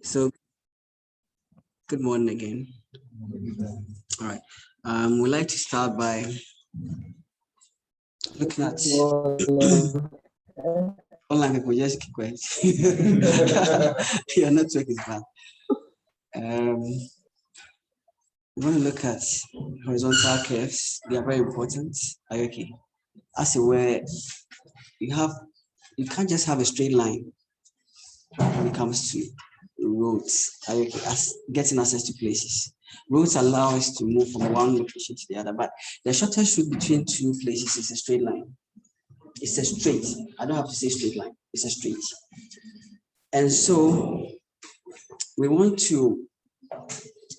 So, good morning again. All right. We'd like to start by looking at online people. Just keep quiet. Your network is bad. We want to look at horizontal curves. They are very important. Are you okay? As you were, you can't just have a straight line when it comes to roads. Are you okay? As getting access to places. Roads allow us to move from one location to the other, but the shortest route between two places is a straight line. It's a straight. I don't have to say straight line. It's a straight. And so we want to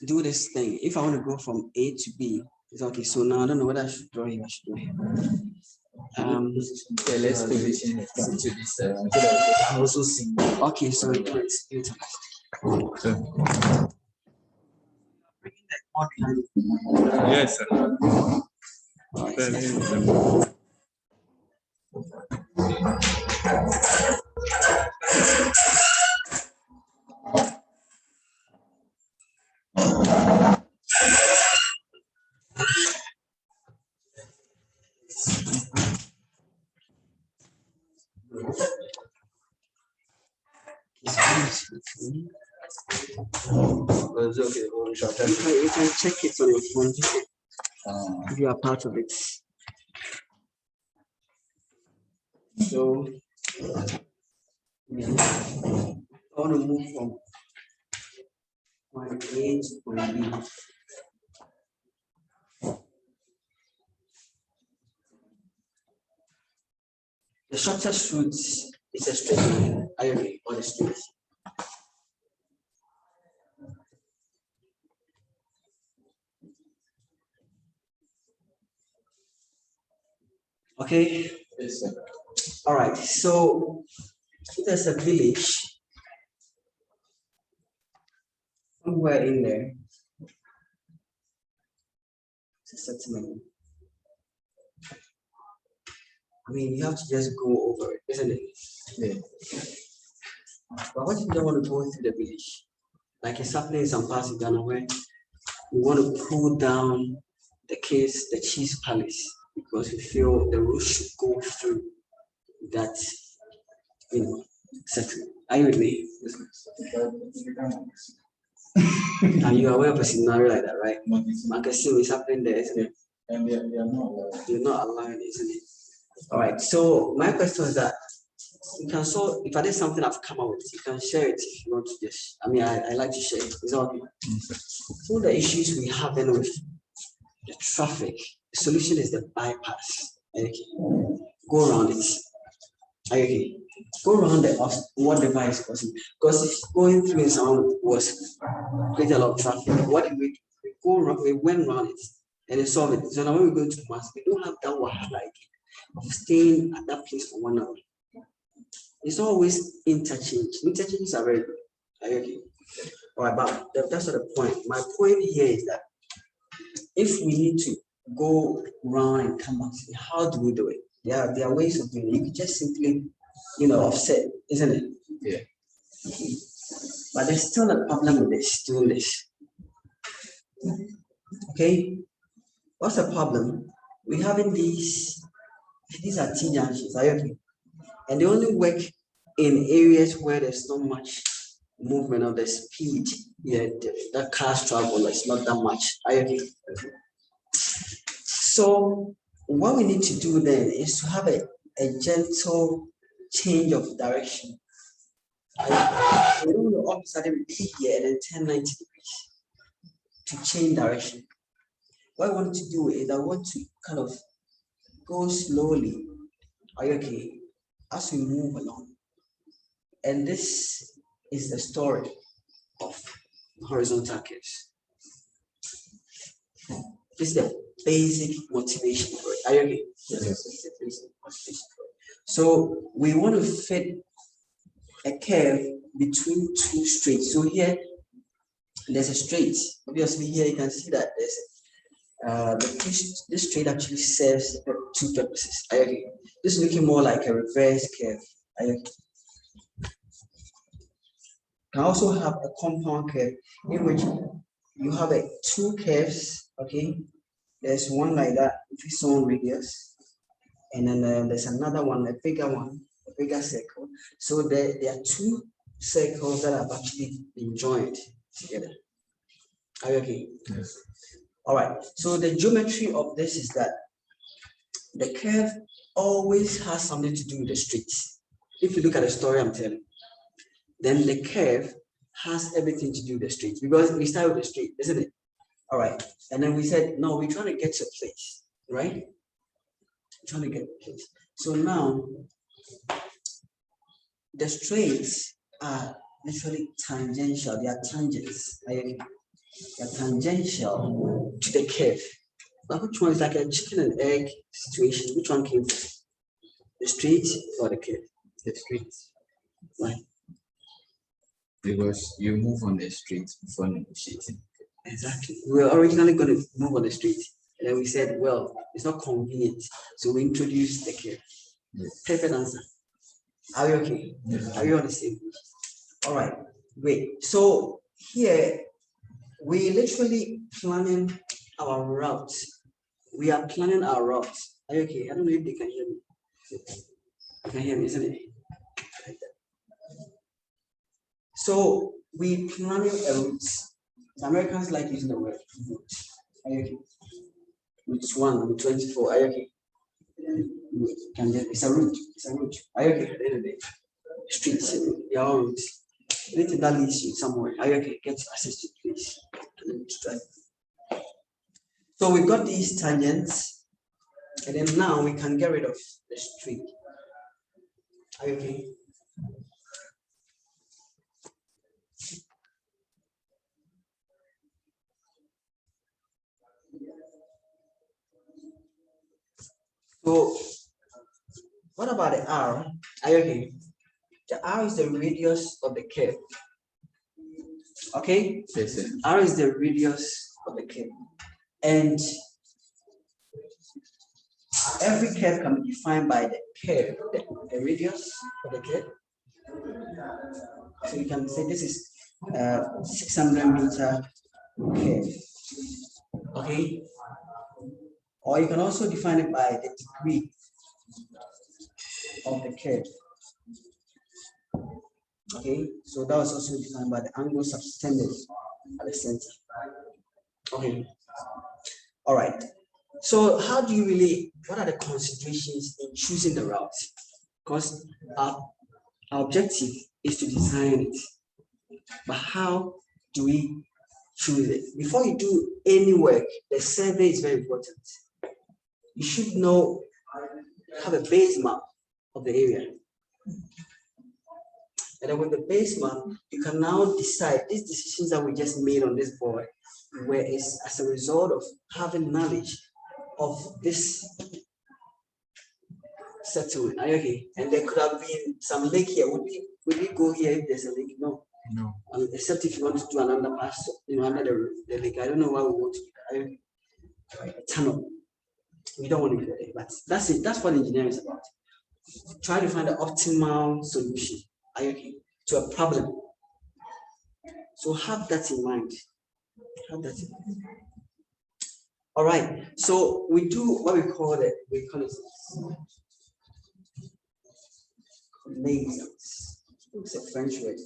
do this thing. If I want to go from A to B, it's okay. So now I don't know whether I should draw here. I should draw here. Let's position it to this so that we can also see. Okay, so it's Yes, sir. It's okay. You can check it on your phone if you are part of it. So I want to move from point A to point B. The shortest route is a straight line. Are you okay? On the straight. Okay. Yes, sir. All right. So there's a village somewhere in there. It's a settlement. I mean, you have to just go over it, isn't it? Yeah. But what if you don't want to go through the village? Like it's happening in some parts of Ghana where we want to pull down the cheese palace, because we feel the road should go through that, settlement. Are you with me? And you are aware of a scenario like that, right? I can see what's happening there, isn't it? And You're not allowing, isn't it? All right. So my question is that you can if I did something I've come up with, you can share it if you want to just. I mean, I like to share it. Is that okay? So the issues we have then with the traffic, the solution is the bypass. Okay. Go around it. Okay. Go around whatever is causing. Because if going through in sound was create a lot of traffic, what did we do? We went around it and they solved it. So now when we go to mass, we don't have that wahala of staying at that place for 1 hour. It's always interchange. Interchanges are very good. Okay. All right, but that's not the point. My point here is that if we need to go round and come back, how do we do it? There are ways of doing it. You can just simply, offset, isn't it? Yeah. Okay. But there's still a problem with doing this. Okay. What's the problem? We're having these are T-junctions, okay? And they only work in areas where there's not much movement of the speed. Yeah, the cars travel, it's not that much. Okay? So what we need to do then is to have a gentle change of direction. We don't want to all of a sudden be here and then turn 90 degrees to change direction. What I want to do is I want to kind of go slowly. Are you okay? As we move along. And this is the story of horizontal curves. This is the basic motivation for it. Are you okay? Yes. This is the basic motivation for it. So we want to fit a curve between two straights. So here, there's a straight. Obviously, here you can see that there's this straight actually serves two purposes. Are you okay? This is looking more like a reverse curve. Are you okay? can also have a compound curve in which you have two curves, okay? There's one like that, with its own radius, and then there's another one, a bigger circle. So there are two circles that have actually been joined together. Are you okay? Yes. All right. So the geometry of this is that the curve always has something to do with the street. If you look at the story I'm telling, then the curve has everything to do with the street, because we start with the street, isn't it? All right. And then we said, no, we're trying to get to a place, right? We're trying to get to a place. So now the straights are literally tangential. They are tangents. They are tangential to the curve. But which one is like a chicken and egg situation? Which one came first? The straight or the curve? The street. Why? Because you move on the street before negotiating. Exactly. We were originally going to move on the street. And then we said, well, it's not convenient. So we introduced the curve. Yes. Perfect answer. Are you okay? Yes. Are you on the same page? All right, great. So here, we literally planning our route. We are planning our route. Are you okay? I don't know if they can hear me. You can hear me, isn't it? So we planning a route. The Americans like using the word route. Are you okay? Route 1, route 24. Are you okay? It's a route. It's a route. Are you okay? At the end of the day, streets, your own routes. Anything that leads you somewhere. Are you okay? Get access to the place. And then drive. So we've got these tangents, and then now we can get rid of the street. Are you okay? So what about the R? Are you okay? The R is the radius of the curve. Okay? Yes, sir. R is the radius of the curve. And every curve can be defined by the curve, the radius of the curve. So you can say this is 600-meter curve. Okay? Or you can also define it by the degree of the curve. Okay, so that was also defined by the angle subtended at the center. Okay, all right. So how do you really, what are the considerations in choosing the route? Because our objective is to design it, but how do we choose it? Before you do any work, the survey is very important. You should know, have a base map of the area. And then with the base map, you can now decide these decisions that we just made on this board, where it's as a result of having knowledge of this settlement. Are you okay? And there could have been some lake here. Would we go here if there's a lake? No. No. Except if you want to do an underpass, under the lake. I don't know why we want to do a tunnel. We don't want to do that, but that's it. That's what engineering is about. Try to find the optimal solution. Are you okay? To a problem. So have that in mind. Have that in mind. All right. So we do what we call it reconnaissance. It's a French word.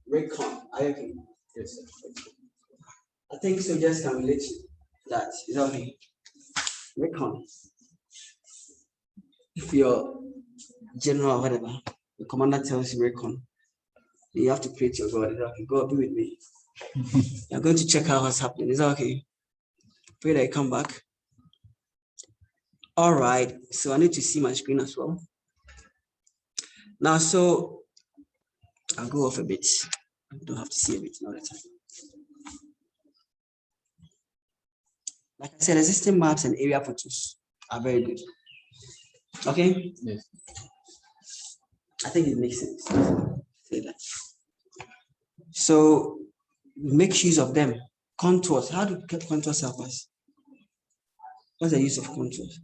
Recon. Are you okay? Yes. I think soldiers can relate to that. Is that okay? Recon. If you're general or whatever, the commander tells you recon, you have to create your God. Is that okay? God, be with me. You're going to check out what's happening. Is that okay? Pray that I come back. All right. So I need to see my screen as well. Now, so I'll go off a bit. I don't have to see a bit all the time. Like I said, existing maps and area photos are very good. Okay? Yes. I think it makes sense. Say that. So make use of them. Contours. How do contours help us? What's the use of contours?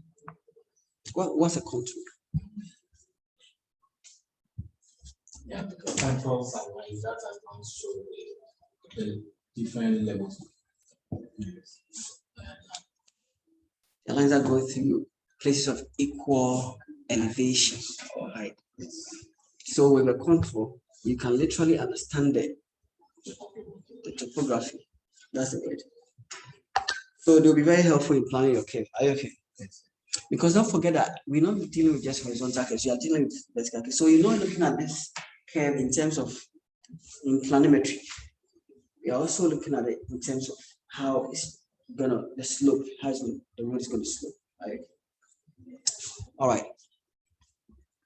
What's a contour? Yeah, because controls and lines that are going to show the different levels. Yes. The lines that go through places of equal elevation or height. So with a contour, you can literally understand the topography. That's the word. So they'll be very helpful in planning your curve. Are you okay? Yes. Because don't forget that we're not dealing with just horizontal curves, you are dealing with vertical curves. So you're not looking at this curve in terms of planimetry. We are also looking at it in terms of how it's gonna the slope, how the road is gonna slope. Right? All right.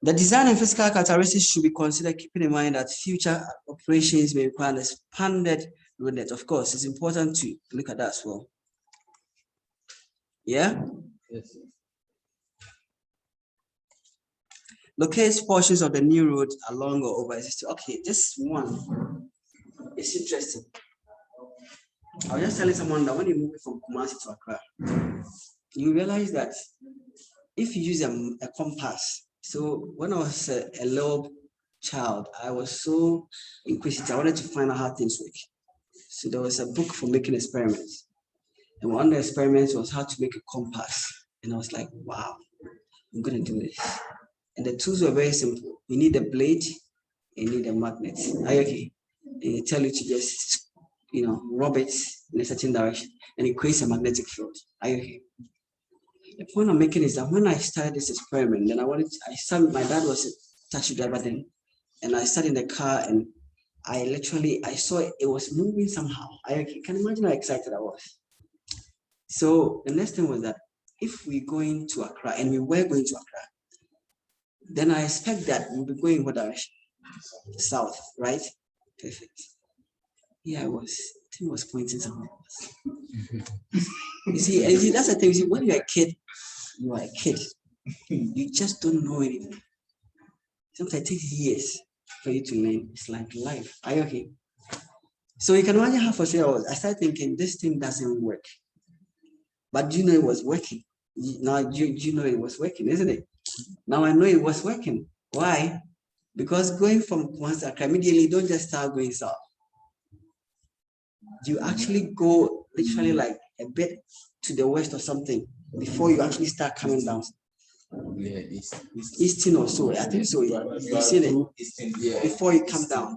The design and physical characteristics should be considered, keeping in mind that future operations may require an expanded road net. Of course, it's important to look at that as well. Yeah? Yes. Locate portions of the new road along or over existing. Okay, this one is interesting. I was just telling someone that when you move from Kumasi to Accra, you realize that if you use a compass, so when I was a little child, I was so inquisitive. I wanted to find out how things work. So there was a book for making experiments. And one of the experiments was how to make a compass. And I was like, wow, I'm going to do this. And the tools were very simple. You need a blade, you need a magnet. Are you okay? And they tell you to just, rub it in a certain direction and it creates a magnetic field. Are you okay? The point I'm making is that when I started this experiment, then my dad was a taxi driver then, and I sat in the car and I saw it was moving somehow. I can imagine how excited I was. So the next thing was that if we're going to Accra, and we were going to Accra, then I expect that we'll be going what direction? South, right? Perfect. Yeah, I think was pointing somewhere. You see, that's the thing. You see, when you're a kid, you are a kid. You just don't know anything. Sometimes it takes years for you to learn. It's like life. Are you okay? So you can imagine how frustrated I was. I started thinking this thing doesn't work. But you know it was working. Now you know it was working, isn't it? Now I know it was working. Why? Because going from Kumasi Accra, immediately don't just start going south. You actually go literally like a bit to the west or something before you actually start coming down. Yeah, Easting or so, I think so. You've seen it before you come down.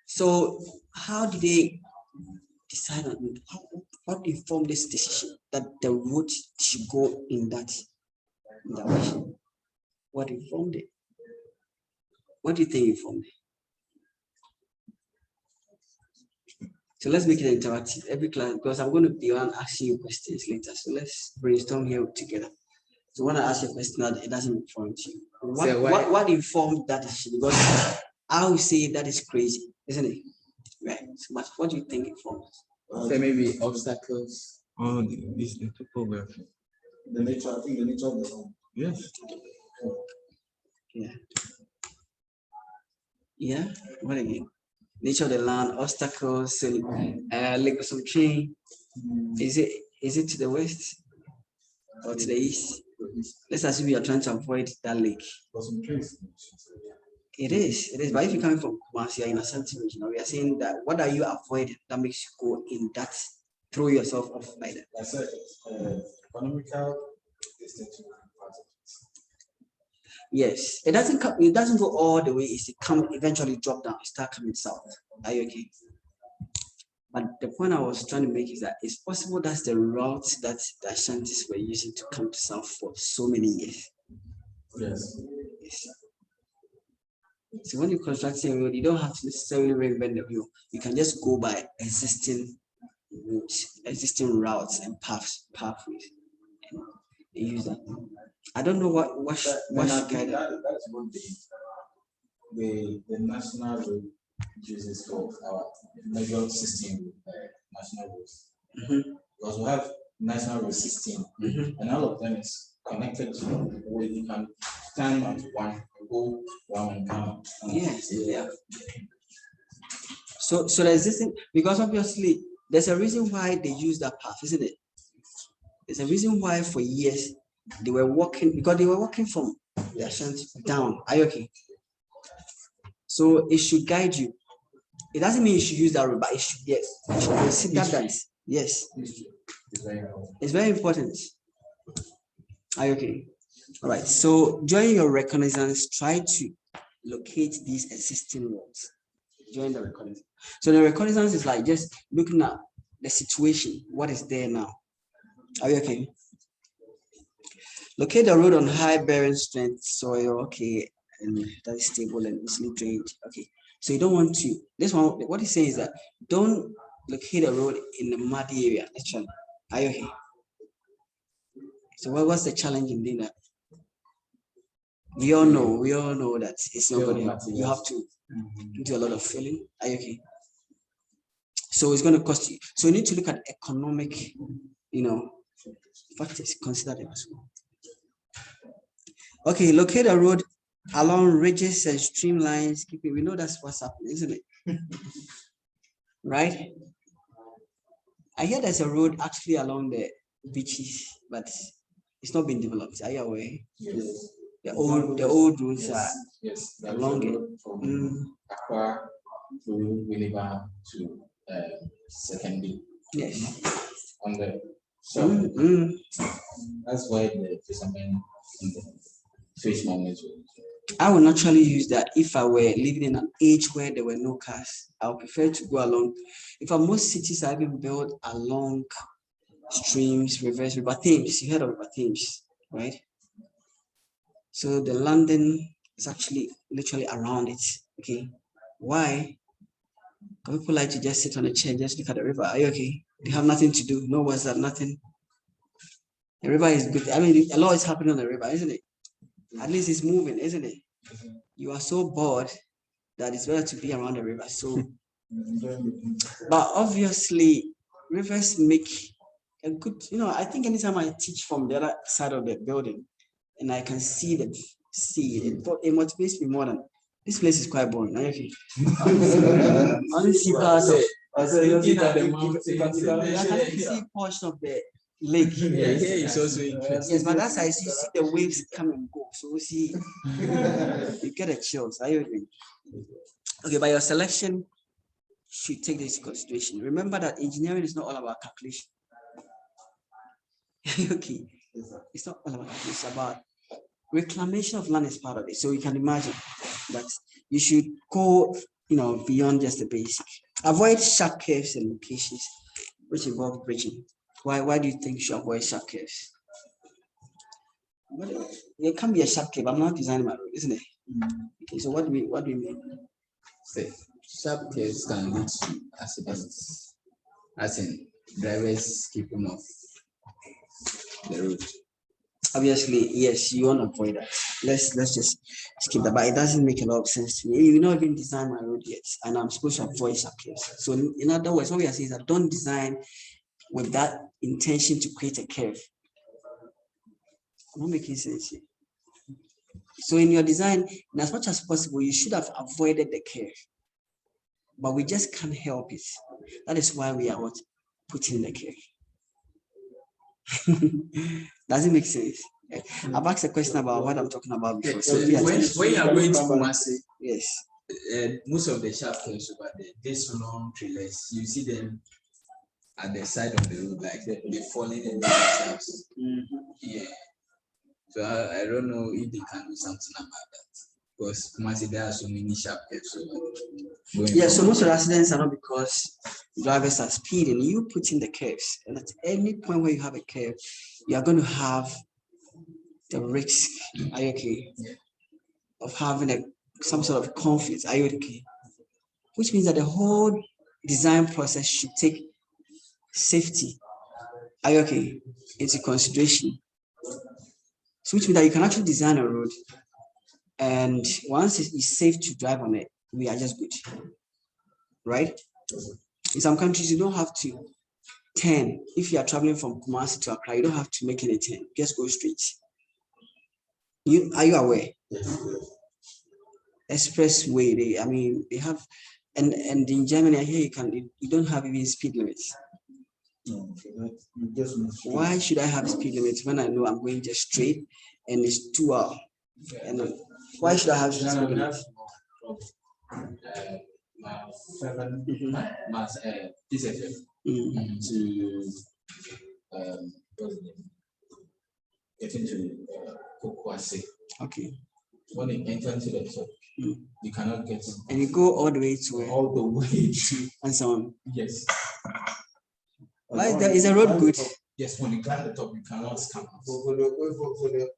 So how did they decide on what informed this decision that the route should go in that direction? What informed it? What do you think informed it? So let's make it interactive. Every class, because I'm going to be on asking you questions later. So let's brainstorm here together. So when I ask you a question that it doesn't inform you, what informed that decision? Because I would say that is crazy, isn't it? Right. So what do you think informs? Say maybe obstacles. Oh, this the topography. The nature, I think the nature of the home. Yes. Yeah. Yeah. What again? Nature of the land, obstacles, lake of some tree. Is it to the west or to the east? Let's assume you are trying to avoid that lake. It is. But if you're coming from Kumasi, you're in a certain region, we are saying that what are you avoiding that makes you go in that, throw yourself off like that? I said economical distance. Yes, it doesn't go all the way. It come eventually drop down, start coming south. Are you okay? But the point I was trying to make is that it's possible that's the route that the Ashantis were using to come to south for so many years. Yes. So when you construct a road, you don't have to necessarily reinvent the wheel. You can just go by existing routes, existing routes and pathways, and use that. I don't know what should guide that. That's what the national road uses for our major system, national roads. Because we have national road 16, and all of them is connected to where you can stand at one, go one and come. Yes, yeah. So there's this thing, because obviously there's a reason why they use that path, isn't it? There's a reason why for years they were walking, because they were walking from the Ashanti down. Are you okay? So it should guide you. It doesn't mean you should use that road, but it should, yes, you should consider that. Yes, it's very important. Are you okay? All right. So during your reconnaissance, try to locate these existing roads during the reconnaissance. So the reconnaissance is like just looking at the situation, what is there now. Are you okay? Locate the road on high bearing strength soil, okay, and that is stable and easily drained. Okay. So you don't want to, this one, what he's saying is that don't locate a road in the muddy area, actually. Are you okay? So what's the challenge in doing that? We all know that it's not going to happen. You have to do a lot of filling. Are you okay? So it's going to cost you. So you need to look at economic, factors. Consider them as well. Okay, locate a road along ridges and streamlines. We know that's what's happening, isn't it? Right? I hear there's a road actually along the beaches, but it's not been developed. Are you aware? Yes. The old roads are along it. From Accra to Winneba to Secondary. Yes. On the so that's why the fishermen and the fishermen is. I would naturally use that if I were living in an age where there were no cars. I would prefer to go along. In fact, most cities are even built along streams, rivers, river Thames. You heard of river Thames, right? So the London is actually literally around it. Okay. Why? Because people like to just sit on a chair and just look at the river. Are you okay? They have nothing to do. No WhatsApp, nothing. The river is good. I mean, a lot is happening on the river, isn't it? At least it's moving, isn't it? You are so bored that it's better to be around the river. So, but obviously, rivers make a good, I think anytime I teach from the other side of the building and I can see the sea, it motivates me more than this place is quite boring. Okay. Honestly, I can see portion of the lake. It's also interesting. Yes, but that's how you see the waves come and go. So we see you get a chills. Are you with me? Okay, but your selection should take this into consideration. Remember that engineering is not all about calculation. Okay, it's not all about calculation. It's about reclamation of land is part of it. So you can imagine that you should go, beyond just the basic. Avoid sharp curves and locations which involve bridging. Why do you think you should avoid sharp curves? Well, there can be a sharp curve. I'm not designing my road, isn't it? Okay, so what do we mean? Say, sharp curves can lead to accidents, as in drivers keeping off the road. Obviously, yes, you want to avoid that. Let's just skip that, but it doesn't make a lot of sense to me. You not even design my road yet, and I'm supposed to avoid sharp curves. So in other words, what we are saying is that don't design with that intention to create a curve. I'm not making sense here. So in your design, in as much as possible, you should have avoided the curve, but we just can't help it. That is why we are putting the curve. Does it make sense? I've asked a question about what I'm talking about before. So when you are going to Kumasi, yes, most of the sharp curves over there, these long trailers, you see them at the side of the road, like they're falling into themselves. Yeah. So I don't know if they can do something about that. Because Kumasi, there are so many sharp curves over there. Yeah, so most of the accidents are not because drivers are speeding. You put in the curves, and at any point where you have a curve, you are going to have the risk, are you okay, of having some sort of conflict, are you okay? Which means that the whole design process should take safety, are you okay, into consideration. So which means that you can actually design a road, and once it is safe to drive on it, we are just good, right? In some countries, you don't have to turn. If you are traveling from Kumasi to Accra, you don't have to make any turn. Just go straight. Are you aware? Yes. Expressway, they have, and in Germany, I hear you don't have even speed limits. No, Why should I have speed limits when I know I'm going just straight and it's 2 hours? And why should I have speed limits? 7 mass PCFF to what's the name? Getting to Kokwase. Okay. When you enter into the top, you cannot get it. And you go all the way to where? All the way to And so on. yes. Why is that? Is the road good? Yes, when you climb the top, you cannot come out. For the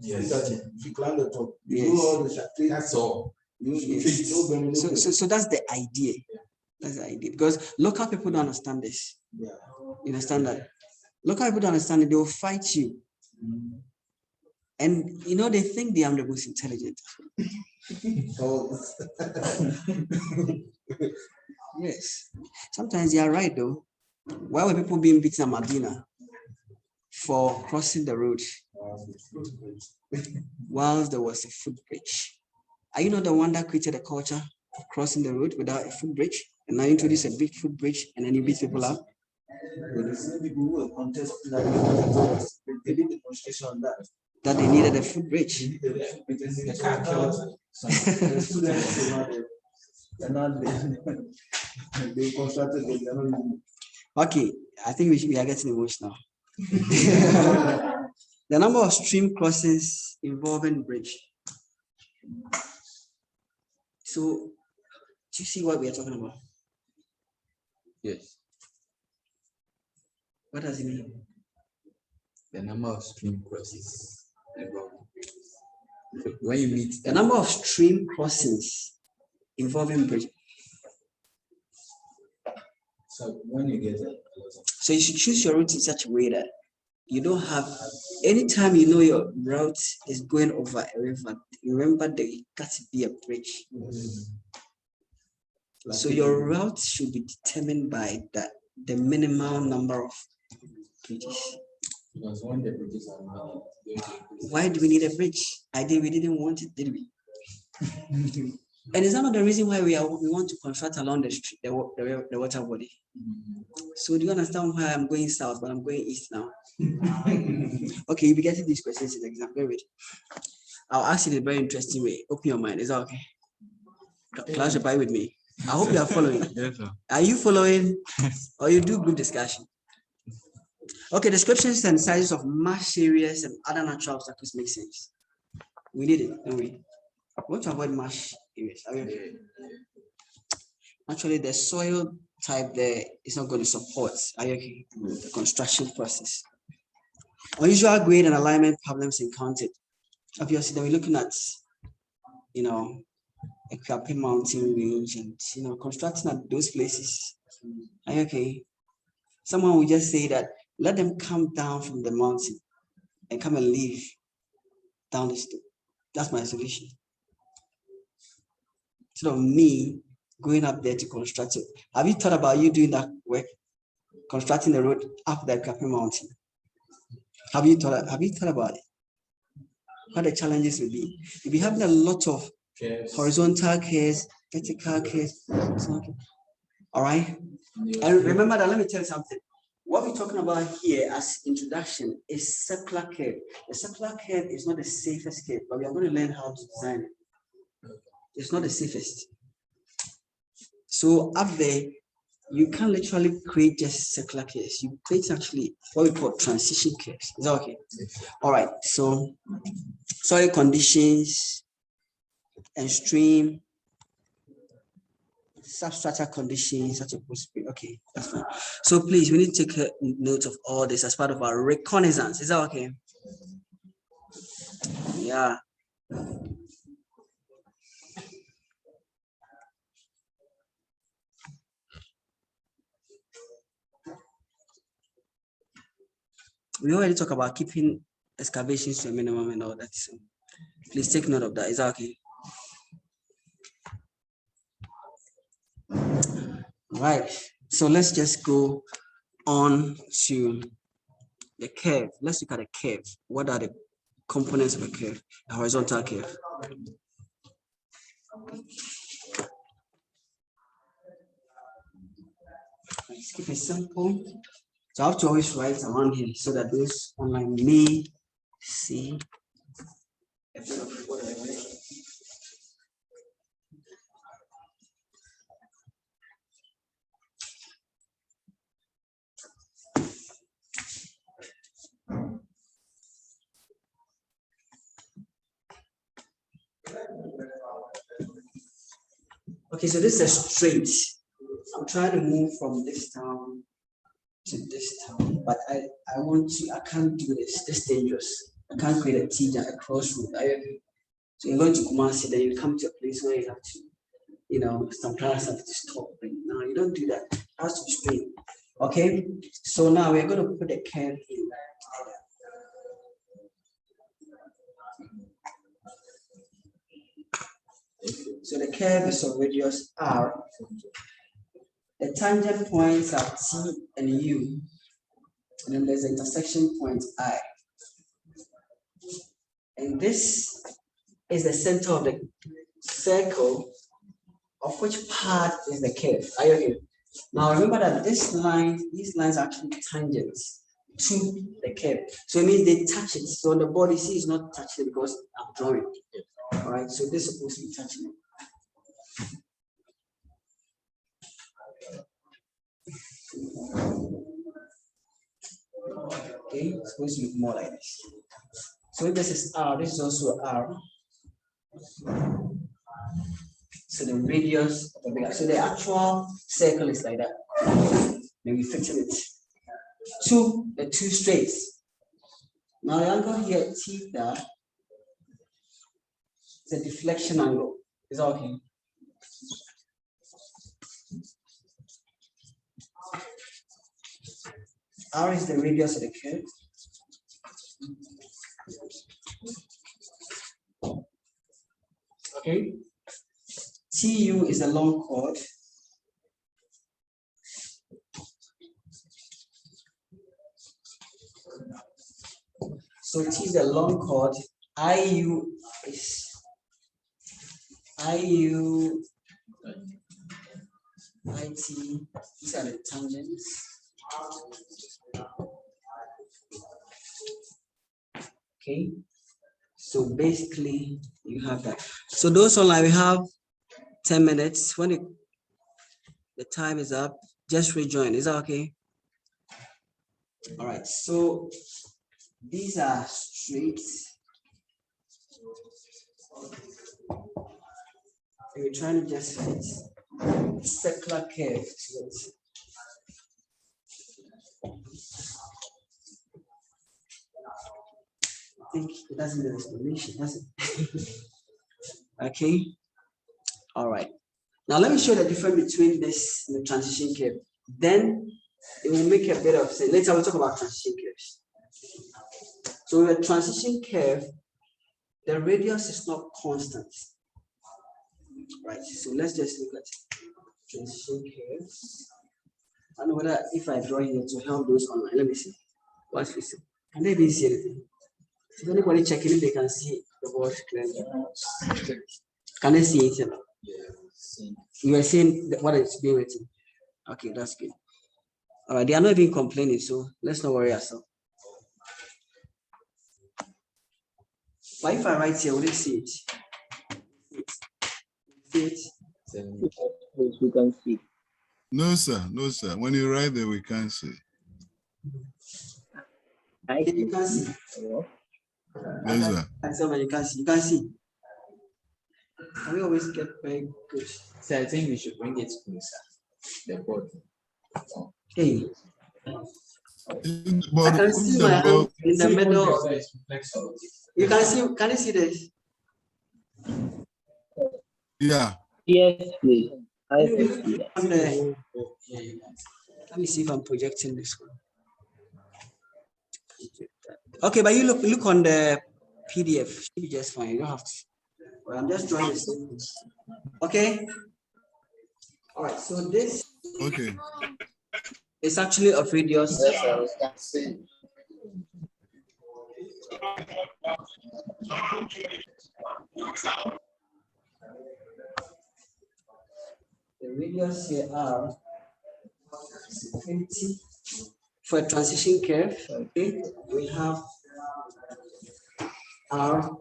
Yes. if you climb the top, Yes. you do all the straight. That's all. Yes. So that's the idea. That's the idea. Because local people don't understand this. Yeah. You understand that? Local people don't understand it, they will fight you. And you know, they think they are the most intelligent. Oh. Yes. Sometimes they are right though. Why were people being beaten at Medina for crossing the road whilst there was a footbridge? Are you not the one that created a culture of crossing the road without a footbridge? And now you introduce a big footbridge and then you beat people up? The same people who were contesting that they did demonstration on that. That they needed a footbridge. The car killed the students. They're not they constructed it. They're not using it. Okay, I think we are getting emotional. The number of stream crossings involving bridge. So, do you see what we are talking about? Yes. What does it mean? The number of stream crosses. When you meet The number of stream crossings involving bridge. So when you get a So you should choose your route in such a way that you don't have, anytime you know your route is going over a river, remember there got to be a bridge. So your route should be determined by the minimal number of bridges. because when the bridges are made, Why do we need a bridge? We didn't want it, did we? And is that not the reason why we want to construct along the street, the water body? So do you understand why I'm going south, but I'm going east now? Okay, you'll be getting these questions in the exam. Very good. I'll ask you in a very interesting way. Open your mind. Is that okay? Clash your with me. I hope you are following. yes, sir. Are you following? Or you do group discussion? Okay, descriptions and sizes of marsh areas and other natural obstacles make sense. We did it, don't we? We want to avoid marsh areas. Are we okay? Actually, the soil type there is not going to support the construction process. Unusual grade and alignment problems encountered. Obviously, then we're looking at, a Krapi mountain range and, constructing at those places. Are you okay? Someone will just say that, let them come down from the mountain and come and live down the street. That's my solution. Instead of me going up there to construct it. Have you thought about you doing that work? Constructing the road up the Krapi mountain? Have you thought about it? What the challenges will be? You'll be having a lot of horizontal curves, vertical curves. All right. And remember that, let me tell you something. What we're talking about here as introduction is circular curve. The circular curve is not the safest curve, but we are going to learn how to design it. It's not the safest. So up there, you can literally create just circular curves. You create actually what we call transition curves. Is that okay? All right. So soil conditions and stream substrata conditions such as okay, that's fine. So please, we need to take a note of all this as part of our reconnaissance. Is that okay? Yeah. We already talked about keeping excavations to a minimum and all that. So please take note of that. Is that okay? Right. So let's just go on to the curve. Let's look at a curve. What are the components of a curve? A horizontal curve. Let's keep it simple. So I have to always write around here so that those online may see a bit of what I write. Okay, so this is a straight. I'm trying to move from this town to this town, but I can't do this. This is dangerous. I can't create a T a crossroad. So you're going to Kumasi, then you come to a place where you have to, some cars have to stop. No, you don't do that. It has to be straight. Okay, so now we're going to put a curve in. So the curve is of radius R. The tangent points are T and U. And then there's an intersection point I. And this is the center of the circle, of which part is the curve. Are you here? Now remember that these lines are actually tangents to the curve. So it means they touch it. So the body C is not touching it because I'm drawing it. All right, so this is supposed to be touching it. Okay, it's supposed to be more like this. So if this is R, this is also R. So the radius of the bigger. So the actual circle is like that. Then we fix it to the two straights. Now the angle here, theta, is a deflection angle. Is that okay? R is the radius of the curve. Okay. TU is a long chord. So T is a long chord. IU is IT. These are the tangents. Okay. So basically, you have that. So those online, we have 10 minutes. When the time is up, just rejoin. Is that okay? All right. So these are straight. We're trying to just fit circular curve to it. I think it doesn't need explanation, does it? Okay. All right. Now let me show the difference between this and the transition curve. Then it will make a bit of sense. Later we'll talk about transition curves. So with a transition curve, the radius is not constant. Right. So let's just look at transition curves. I don't know whether if I draw here to help those online. Let me see. Watch this. Can they even see anything? If anybody checking if they can see the board clearly. Can they see it? Yeah, You are seeing what is being written. Okay, that's good. All right, they are not even complaining, so let's not worry ourselves. But if I write here, will you see it? See it? Yes, we can see. No, sir. No, sir. When you write there, we can't see. You can see. No, sir. And so you can see. You can see. And we always get very good. So I think we should bring it closer. The board. Hey, But I can see my hand in the middle. Flexible. You can see. Can you see this? yeah. Yes, please. I can see that. On the, let me see if I'm projecting this one. Okay, but you look on the PDF. Should be just fine. You don't have to. Well, I'm just drawing this. Okay. All right. So this Okay. is actually of radius. The radius here are 20. For a transition curve, okay, we have R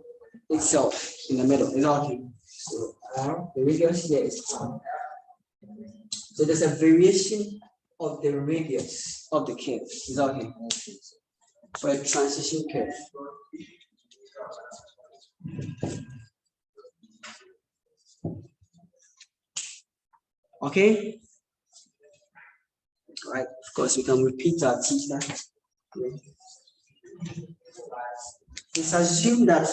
itself in the middle. Is that okay? So R, the radius here is R. So there's a variation of the radius of the curve. Is that okay? For a transition curve. Okay. All right. Of course, we can repeat our teach that. Let's assume that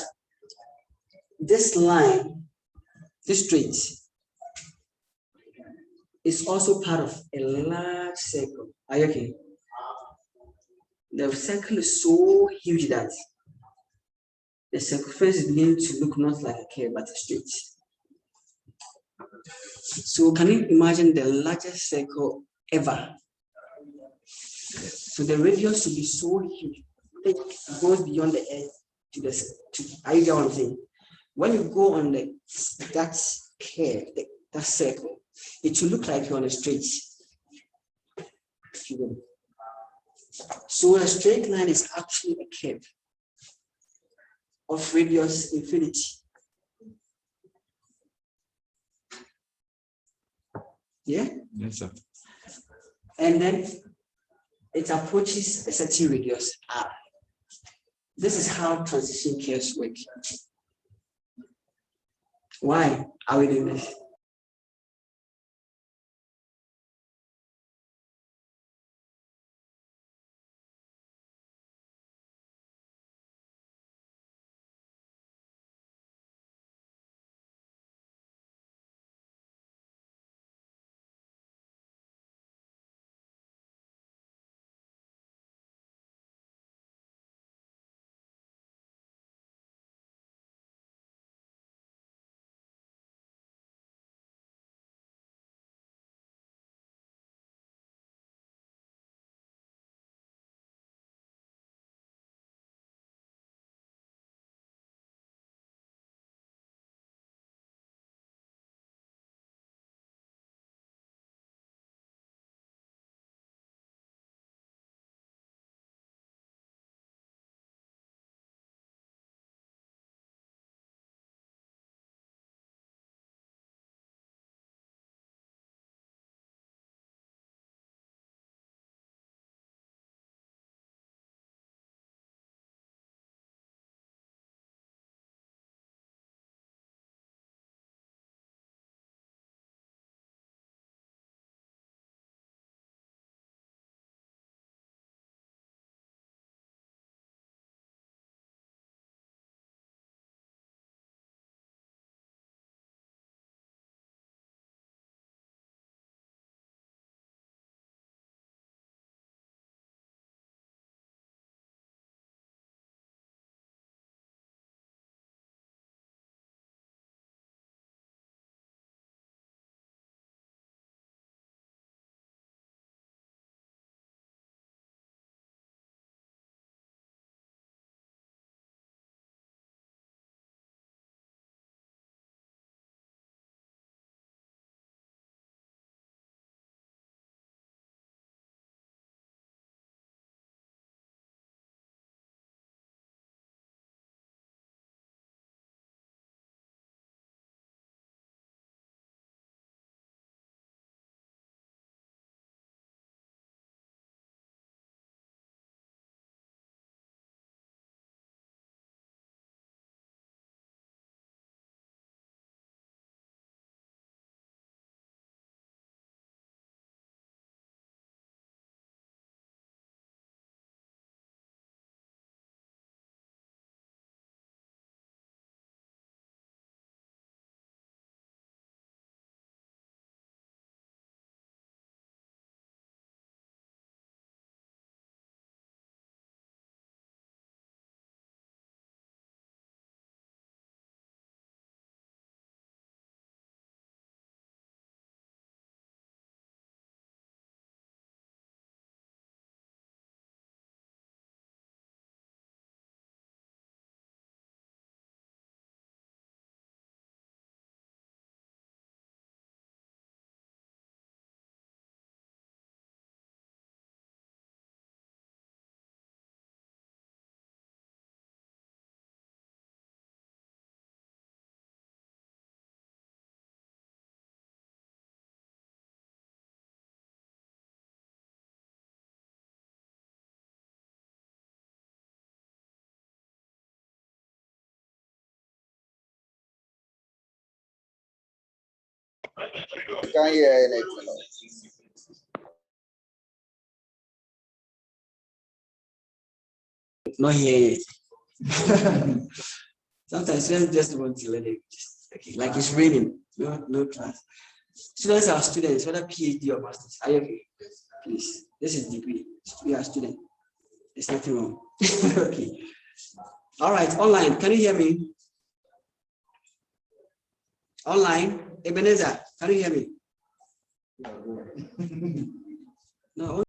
this line, this straight, is also part of a large circle. Are you okay? The circle is so huge that the circumference is beginning to look not like a curve but a straight. So can you imagine the largest circle ever? So the radius should be so huge. It goes beyond the earth to the. Are you get what I'm saying? When you go on that curve, that circle, it should look like you're on a straight. So a straight line is actually a curve of radius infinity. Yeah? Yes, sir. And then it approaches a certain radius R. This is how transition curves work. Why are we doing this? Can't hear anything. Not here yet. Sometimes students just want to learn it. Okay, like it's raining. No class. Students are students, whether PhD or masters. Are you okay? Please. This is degree. We are students. There's nothing wrong. Okay. All right, online. Can you hear me? Online. Ebenezer, can you hear me? No.